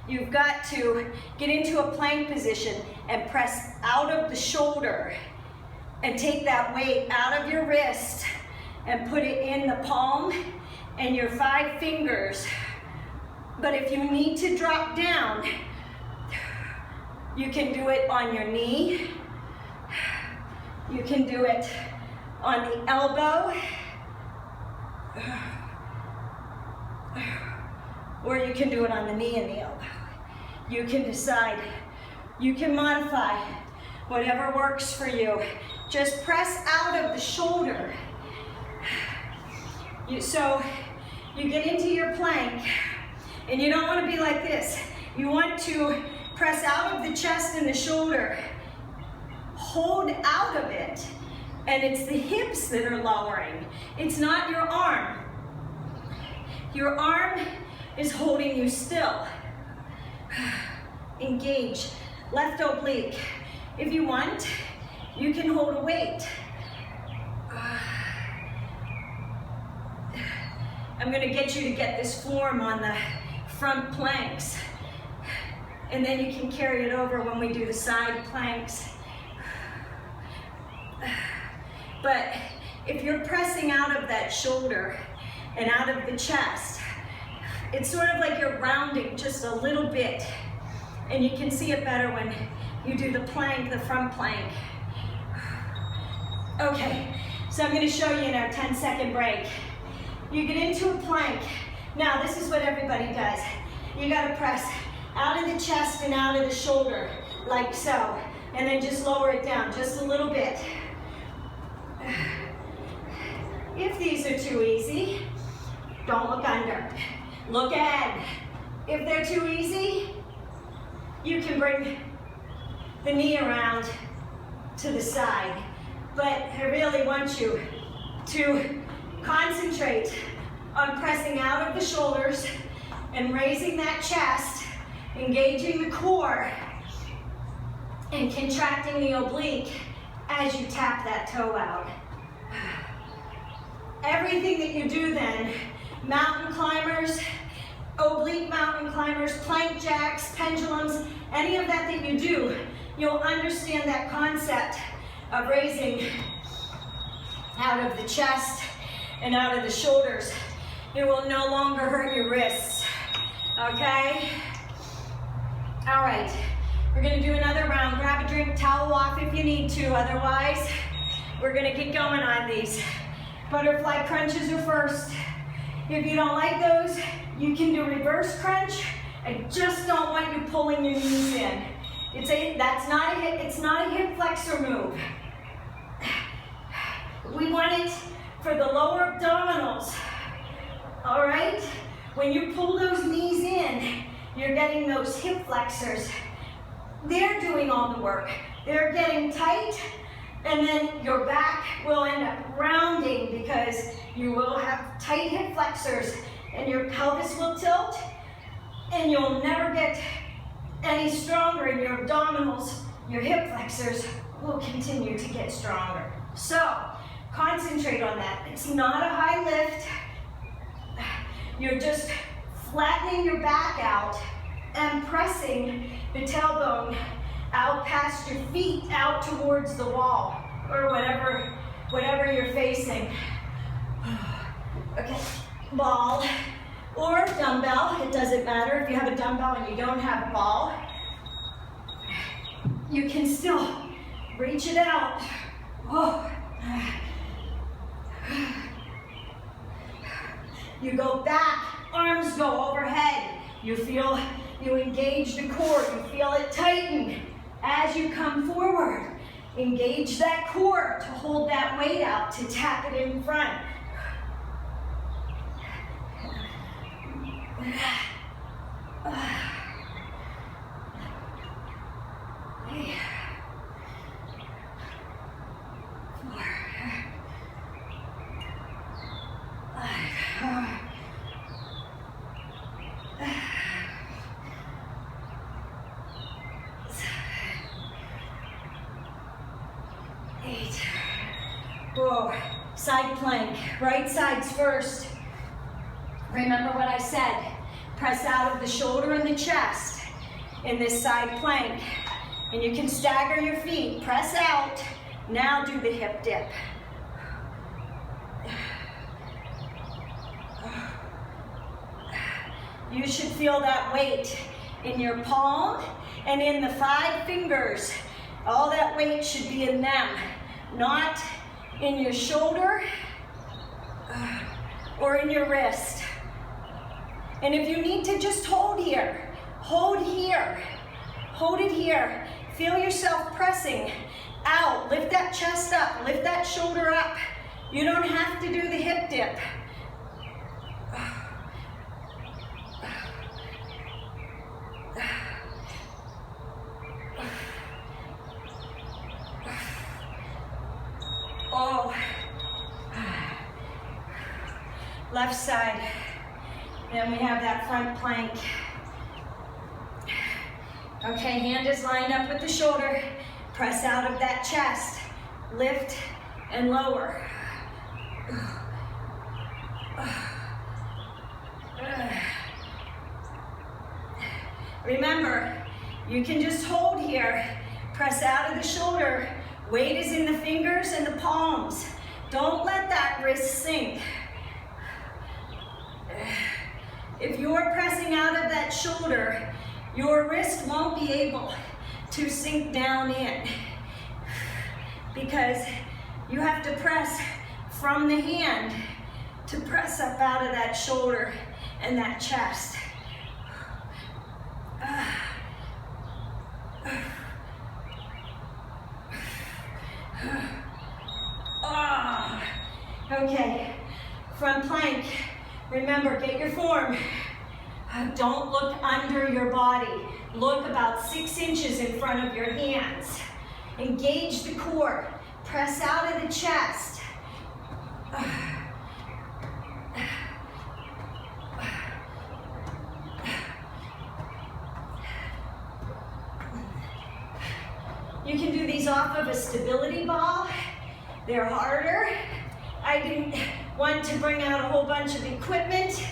you've got to get into a plank position and press out of the shoulder and take that weight out of your wrist and put it in the palm and your 5 fingers. But if you need to drop down, you can do it on your knee. You can do it on the elbow. Or you can do it on the knee and the elbow. You can decide. You can modify whatever works for you. Just press out of the shoulder. So you get into your plank, and you don't want to be like this. You want to press out of the chest and the shoulder. Hold out of it. And it's the hips that are lowering. It's not your arm. Your arm is holding you still. Engage. Left oblique. If you want, you can hold a weight. I'm going to get you to get this form on the front planks. And then you can carry it over when we do the side planks. But if you're pressing out of that shoulder and out of the chest, it's sort of like you're rounding just a little bit. And you can see it better when you do the plank, the front plank. Okay, so I'm going to show you in our 10-second break. You get into a plank. Now, this is what everybody does. You got to press out of the chest and out of the shoulder, like so. And then just lower it down just a little bit. If these are too easy, don't look under. Look ahead. If they're too easy, you can bring the knee around to the side. But I really want you to concentrate on pressing out of the shoulders and raising that chest, engaging the core. and contracting the oblique as you tap that toe out. Everything that you do then, mountain climbers, oblique mountain climbers, plank jacks, pendulums, any of that that you do, you'll understand that concept of raising out of the chest and out of the shoulders. It will no longer hurt your wrists, okay? All right, we're gonna do another round. Grab a drink, towel off if you need to, otherwise we're gonna get going on these. Butterfly crunches are first. If you don't like those, you can do reverse crunch. I just don't want you pulling your knees in. It's not a hip flexor move. We want it for the lower abdominals. All right? When you pull those knees in, you're getting those hip flexors. They're doing all the work. They're getting tight, and then your back will end up rounding because you will have tight hip flexors, and your pelvis will tilt, and you'll never get any stronger in your abdominals. Your hip flexors will continue to get stronger. So, concentrate on that. It's not a high lift. You're just flattening your back out and pressing the tailbone out past your feet, out towards the wall, or whatever you're facing. Okay, ball or dumbbell, it doesn't matter. If you have a dumbbell and you don't have a ball, you can still reach it out. Oh. You go back, arms go overhead. You engage the core, you feel it tighten as you come forward. Engage that core to hold that weight out, to tap it in front. Whoa. Side plank, right sides first. Remember what I said. Press out of the shoulder and the chest in this side plank. And you can stagger your feet. Press out. Now do the hip dip. You should feel that weight in your palm and in the 5 fingers. All that weight should be in them, not in your shoulder or in your wrist. And if you need to, just hold here. Hold here. Hold it here. Feel yourself pressing out. Lift that chest up. Lift that shoulder up. You don't have to do the hip dip. Oh. Left side. Then we have that front plank. Okay, hand is lined up with the shoulder. Press out of that chest. Lift and lower. Remember, you can just hold here. Press out of the shoulder. Weight is in the fingers and the palms. Don't let that wrist sink. If you're pressing out of that shoulder, your wrist won't be able to sink down in because you have to press from the hand to press up out of that shoulder and that chest. Okay, front plank. Remember, get your form. Don't look under your body. Look about 6 inches in front of your hands. Engage the core. Press out of the chest. these off of a stability ball. They're harder. I didn't want to bring out a whole bunch of equipment.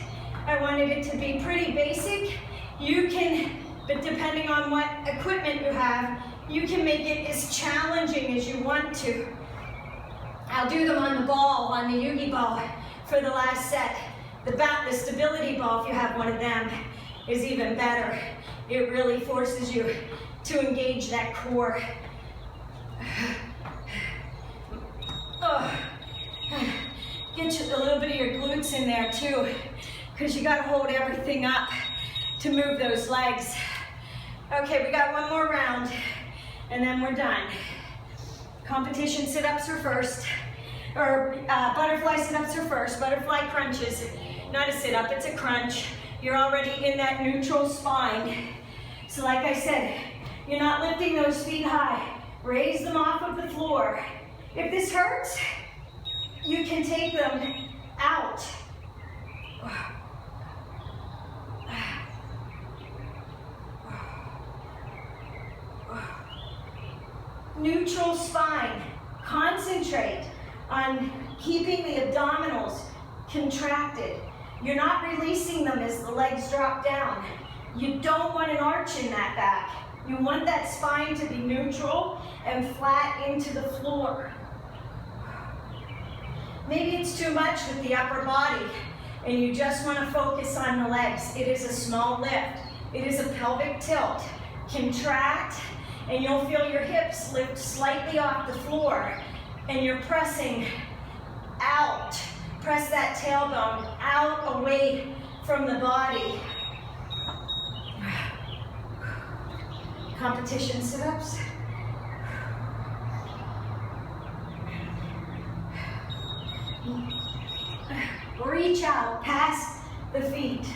I wanted it to be pretty basic. You can, but depending on what equipment you have, you can make it as challenging as you want to. I'll do them on the ball, on the Yugi ball for the last set. The stability ball, if you have one of them, is even better. It really forces you to engage that core. Get a little bit of your glutes in there too, because you got to hold everything up to move those legs. Okay, we got one more round, and then we're done. Competition sit-ups are first, or butterfly sit-ups are first. Butterfly crunches, not a sit-up, it's a crunch. You're already in that neutral spine. So like I said, you're not lifting those feet high. Raise them off of the floor. If this hurts, you can take them out. Neutral spine. Concentrate on keeping the abdominals contracted. You're not releasing them as the legs drop down. You don't want an arch in that back. You want that spine to be neutral and flat into the floor. Maybe it's too much with the upper body and you just want to focus on the legs. It is a small lift. It is a pelvic tilt. Contract, and you'll feel your hips lift slightly off the floor, and you're pressing out. Press that tailbone out, away from the body. Competition sit-ups. Reach out past the feet.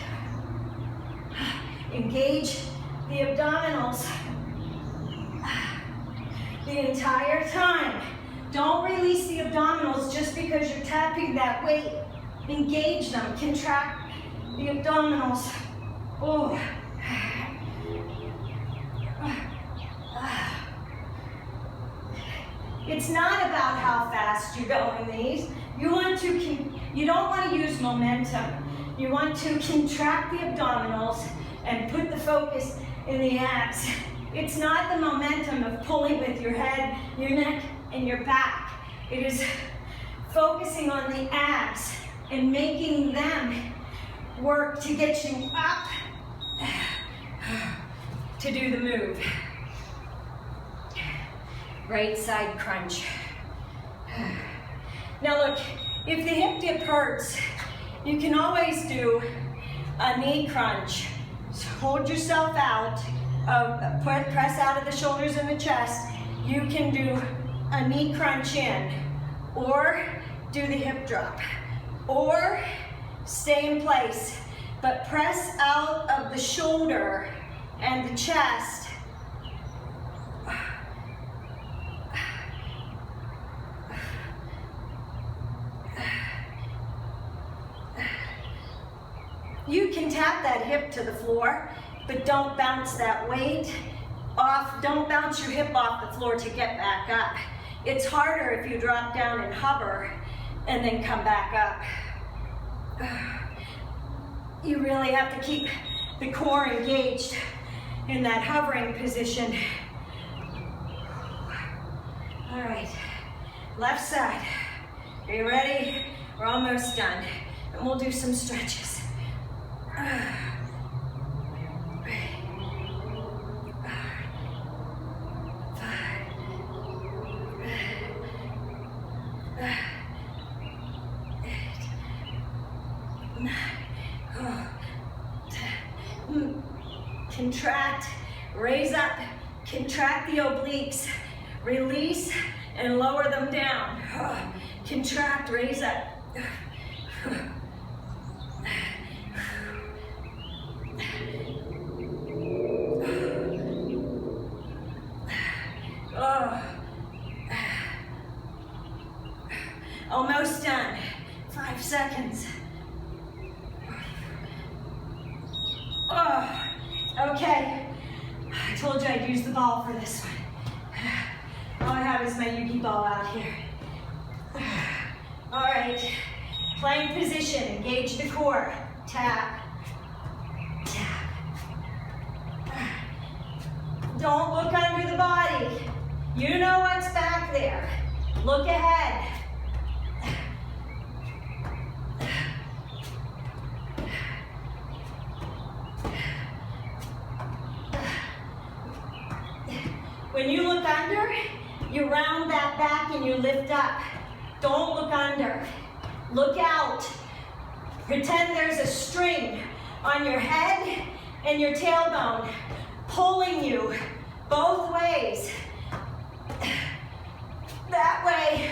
Engage the abdominals the entire time. Don't release the abdominals just because you're tapping that weight. Engage them, contract the abdominals. Oh. It's not about how fast you go in these. You don't want to use momentum. You want to contract the abdominals and put the focus in the abs. It's not the momentum of pulling with your head, your neck, and your back. It is focusing on the abs and making them work to get you up to do the move. Right side crunch. Now look, if the hip dip hurts, you can always do a knee crunch. So hold yourself out, press out of the shoulders and the chest. You can do a knee crunch in, or do the hip drop, or stay in place, but press out of the shoulder and the chest. You can tap that hip to the floor, but don't bounce that weight off. Don't bounce your hip off the floor to get back up. It's harder if you drop down and hover and then come back up. You really have to keep the core engaged in that hovering position. All right, left side. Are you ready? We're almost done. And we'll do some stretches. Contract, raise up, contract the obliques, release and lower them down. Contract, raise up. Almost done. 5 seconds. Okay. I told you I'd use the ball for this one. All I have is my Yugi ball out here. All right, plank position, engage the core. Tap, tap. Don't look under the body. You know what's back there. Look ahead. When you look under, you round that back and you lift up. Don't look under. Look out. Pretend there's a string on your head and your tailbone pulling you both ways. That way,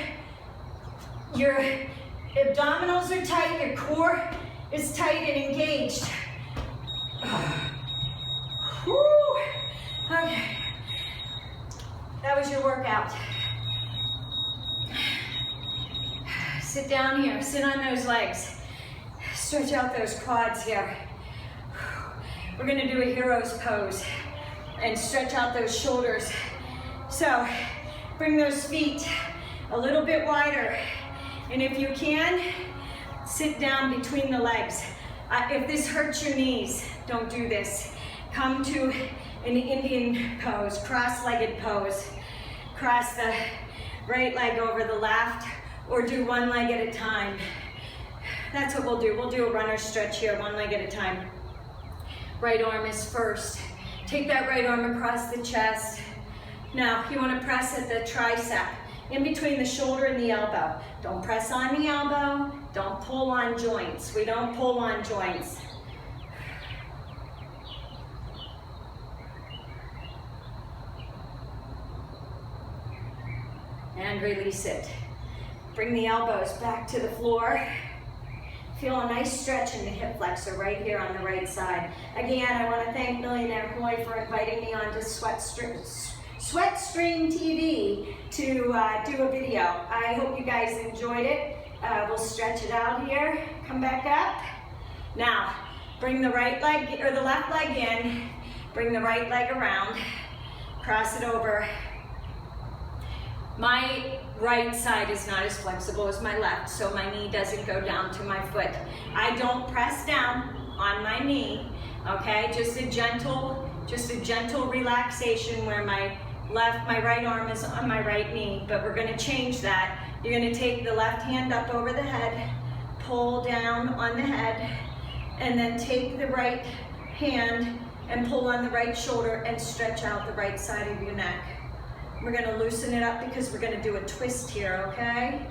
your abdominals are tight, your core is tight and engaged. Whew. Okay. That was your workout. Sit down here, sit on those legs. Stretch out those quads here. We're gonna do a hero's pose and stretch out those shoulders. So, bring those feet a little bit wider. And if you can, sit down between the legs. If this hurts your knees, don't do this. Come to an Indian pose, cross-legged pose. Cross the right leg over the left, or do one leg at a time. That's what we'll do. We'll do a runner stretch here, one leg at a time. Right arm is first. Take that right arm across the chest. Now, you want to press at the tricep, in between the shoulder and the elbow. Don't press on the elbow. Don't pull on joints. We don't pull on joints. And release it. Bring the elbows back to the floor. Feel a nice stretch in the hip flexor right here on the right side. Again, I want to thank Millionaire Boy for inviting me onto SweatStreamTV to do a video. I hope you guys enjoyed it. We'll stretch it out here. Come back up. Now, bring the right leg or the left leg in. Bring the right leg around. Cross it over. My right side is not as flexible as my left, so my knee doesn't go down to my foot. I don't press down on my knee, okay? Just a gentle relaxation where my right arm is on my right knee, but we're gonna change that. You're gonna take the left hand up over the head, pull down on the head, and then take the right hand and pull on the right shoulder and stretch out the right side of your neck. We're gonna loosen it up because we're gonna do a twist here, okay?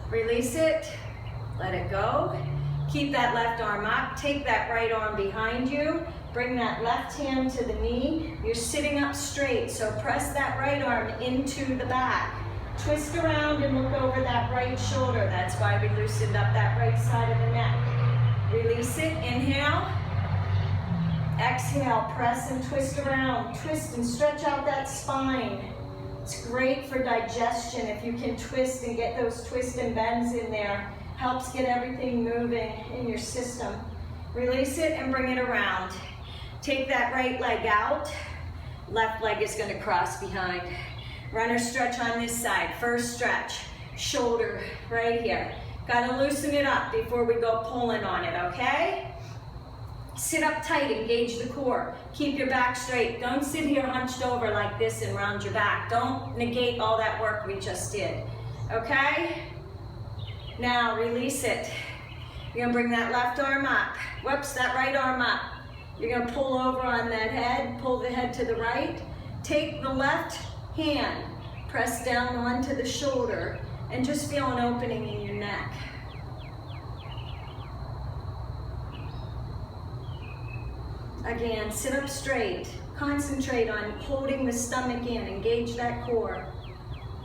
Release it, let it go. Keep that left arm up, take that right arm behind you, bring that left hand to the knee. You're sitting up straight, so press that right arm into the back. Twist around and look over that right shoulder. That's why we loosened up that right side of the neck. Release it, inhale. Exhale, press and twist around. Twist and stretch out that spine. It's great for digestion if you can twist and get those twists and bends in there. Helps get everything moving in your system. Release it and bring it around. Take that right leg out. Left leg is going to cross behind. Runner stretch on this side. First stretch. Shoulder right here. Got to loosen it up before we go pulling on it, okay? Sit up tight, engage the core. Keep your back straight. Don't sit here hunched over like this and round your back. Don't negate all that work we just did, okay? Now release it. You're gonna bring that left arm up. Whoops, that right arm up. You're gonna pull over on that head, pull the head to the right. Take the left hand, press down onto the shoulder, and just feel an opening in your neck. Again, sit up straight. Concentrate on holding the stomach in. Engage that core.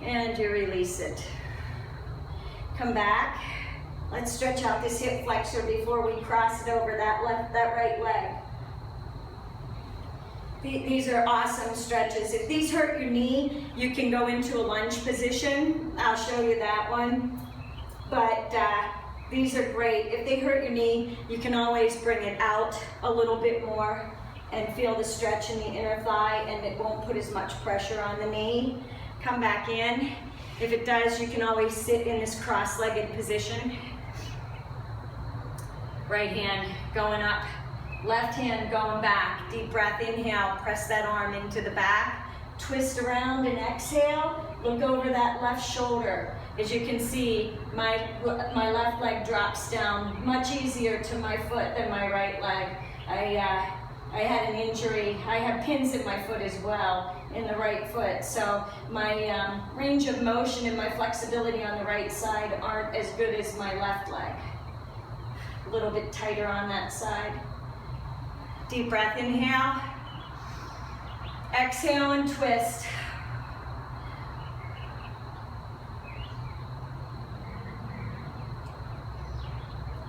And you release it. Come back. Let's stretch out this hip flexor before we cross it over that right leg. These are awesome stretches. If these hurt your knee, you can go into a lunge position. I'll show you that one. But these are great. If they hurt your knee, you can always bring it out a little bit more. and feel the stretch in the inner thigh, and it won't put as much pressure on the knee. Come back in. If it does, you can always sit in this cross-legged position. Right hand going up, left hand going back. Deep breath, inhale, press that arm into the back. Twist around and exhale. Look over that left shoulder. As you can see, my left leg drops down much easier to my foot than my right leg. I had an injury. I have pins in my foot as well, in the right foot. So my range of motion and my flexibility on the right side aren't as good as my left leg. A little bit tighter on that side. Deep breath, inhale. Exhale and twist.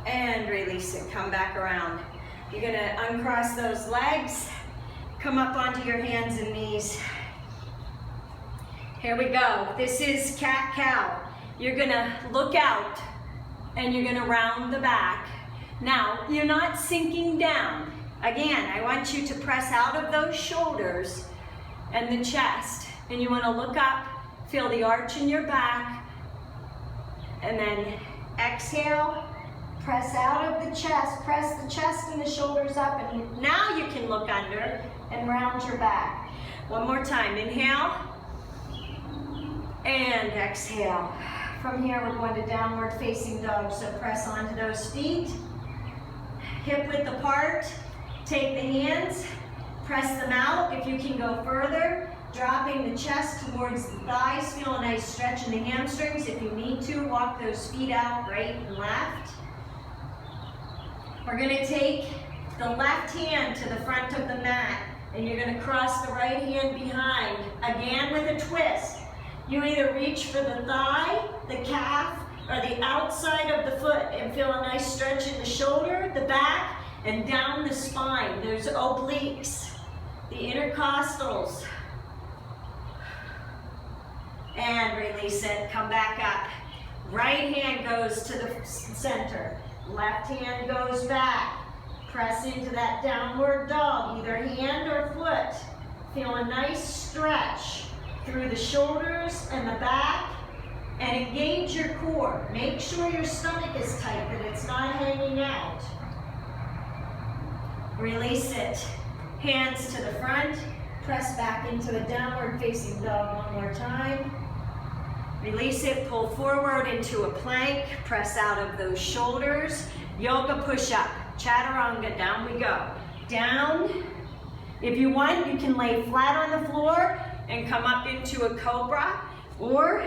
And release it, come back around. You're gonna uncross those legs, come up onto your hands and knees. Here we go, this is cat-cow. You're gonna look out and you're gonna round the back. Now, you're not sinking down. Again, I want you to press out of those shoulders and the chest. And you wanna look up, feel the arch in your back, and then exhale. Press out of the chest, press the chest and the shoulders up, and now you can look under and round your back. One more time, inhale, and exhale. From here, we're going to downward facing dog, so press onto those feet, hip width apart, take the hands, press them out. If you can go further, dropping the chest towards the thighs, feel a nice stretch in the hamstrings. If you need to, walk those feet out right and left. We're gonna take the left hand to the front of the mat, and you're gonna cross the right hand behind, again with a twist. You either reach for the thigh, the calf, or the outside of the foot, and feel a nice stretch in the shoulder, the back, and down the spine. There's obliques, the intercostals. And release it, come back up. Right hand goes to the center. Left hand goes back. Press into that downward dog, either hand or foot. Feel a nice stretch through the shoulders and the back, and engage your core. Make sure your stomach is tight, that it's not hanging out. Release it. Hands to the front. Press back into a downward facing dog one more time. Release it, pull forward into a plank, press out of those shoulders. Yoga push-up, chaturanga, down we go. Down. If you want, you can lay flat on the floor and come up into a cobra, or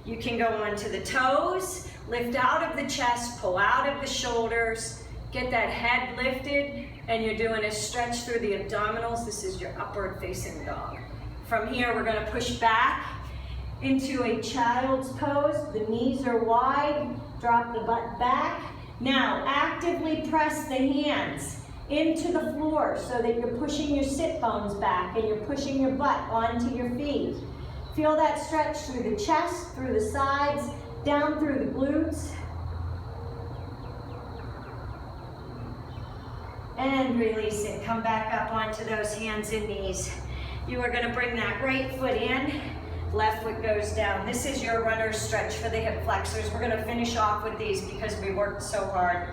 you can go onto the toes, lift out of the chest, pull out of the shoulders, get that head lifted, and you're doing a stretch through the abdominals. This is your upward facing dog. From here, we're gonna push back into a child's pose. The knees are wide, drop the butt back. Now, actively press the hands into the floor so that you're pushing your sit bones back and you're pushing your butt onto your feet. Feel that stretch through the chest, through the sides, down through the glutes. And release it, come back up onto those hands and knees. You are gonna bring that right foot in, left foot goes down. This is your runner's stretch for the hip flexors. We're gonna finish off with these because we worked so hard.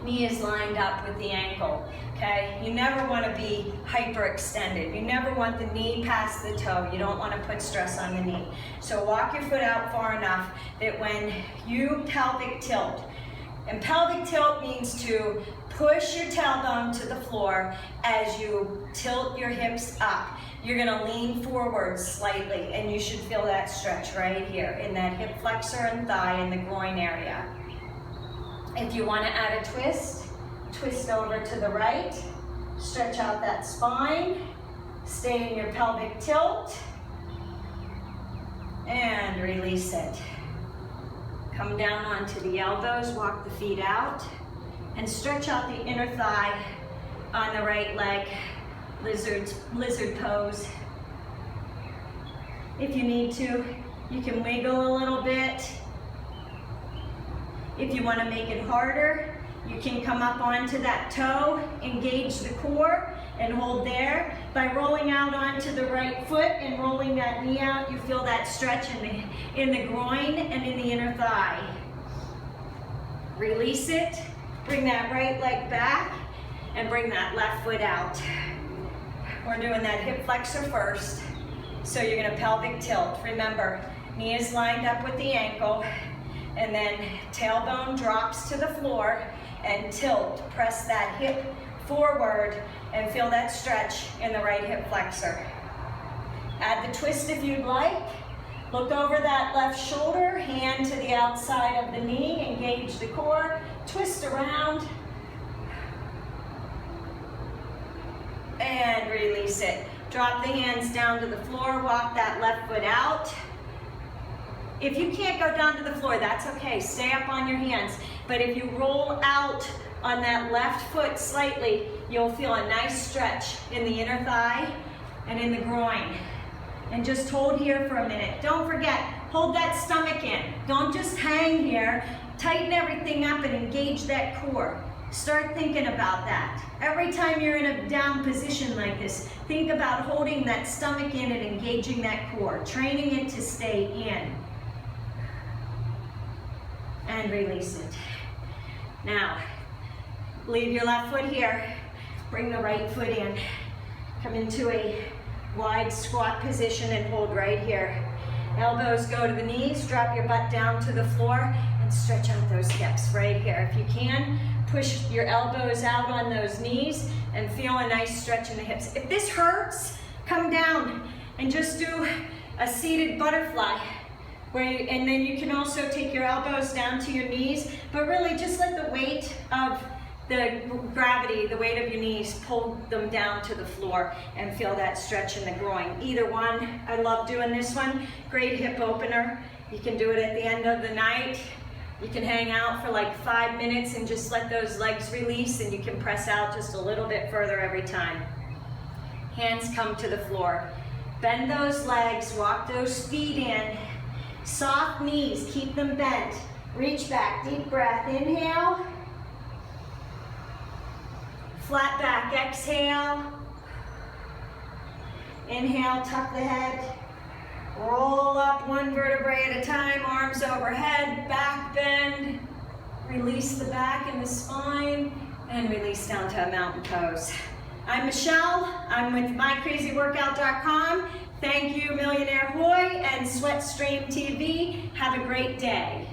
Knee is lined up with the ankle, okay? You never wanna be hyperextended. You never want the knee past the toe. You don't wanna put stress on the knee. So walk your foot out far enough that when you pelvic tilt, and pelvic tilt means to push your tailbone to the floor as you tilt your hips up. You're gonna lean forward slightly, and you should feel that stretch right here in that hip flexor and thigh in the groin area. If you wanna add a twist, twist over to the right, stretch out that spine, stay in your pelvic tilt, and release it. Come down onto the elbows, walk the feet out, and stretch out the inner thigh on the right leg. Lizard pose. If you need to, you can wiggle a little bit. If you want to make it harder, You can come up onto that toe, engage the core, and hold there. By rolling out onto the right foot and rolling that knee out, you feel that stretch in the groin and in the inner thigh. Release it, bring that right leg back, and bring that left foot out. We're doing that hip flexor first. So you're gonna pelvic tilt. Remember, knee is lined up with the ankle, and then tailbone drops to the floor, and tilt. Press that hip forward and feel that stretch in the right hip flexor. Add the twist if you'd like. Look over that left shoulder, hand to the outside of the knee, engage the core, twist around, and release it. Drop the hands down to the floor, walk that left foot out. If you can't go down to the floor, that's okay, stay up on your hands. But if you roll out on that left foot slightly, you'll feel a nice stretch in the inner thigh and in the groin. And just hold here for a minute. Don't forget, hold that stomach in. Don't just hang here. Tighten everything up and engage that core. Start thinking about that. Every time you're in a down position like this, think about holding that stomach in and engaging that core, training it to stay in. And release it. Now, leave your left foot here. Bring the right foot in. Come into a wide squat position and hold right here. Elbows go to the knees, drop your butt down to the floor, and stretch out those hips right here. If you can, push your elbows out on those knees and feel a nice stretch in the hips. If this hurts, come down and just do a seated butterfly. And then you can also take your elbows down to your knees, but really just let the weight of the gravity, the weight of your knees, pull them down to the floor and feel that stretch in the groin. Either one, I love doing this one. Great hip opener. You can do it at the end of the night. You can hang out for like 5 minutes and just let those legs release, and you can press out just a little bit further every time. Hands come to the floor. Bend those legs, walk those feet in. Soft knees, keep them bent. Reach back, deep breath, inhale. Flat back, exhale. Inhale, tuck the head. Roll up one vertebrae at a time, arms overhead, back bend. Release the back and the spine, and release down to a mountain pose. I'm Michelle, I'm with mycrazyworkout.com. Thank you, Millionaire Hoy and SweatStreamTV. Have a great day.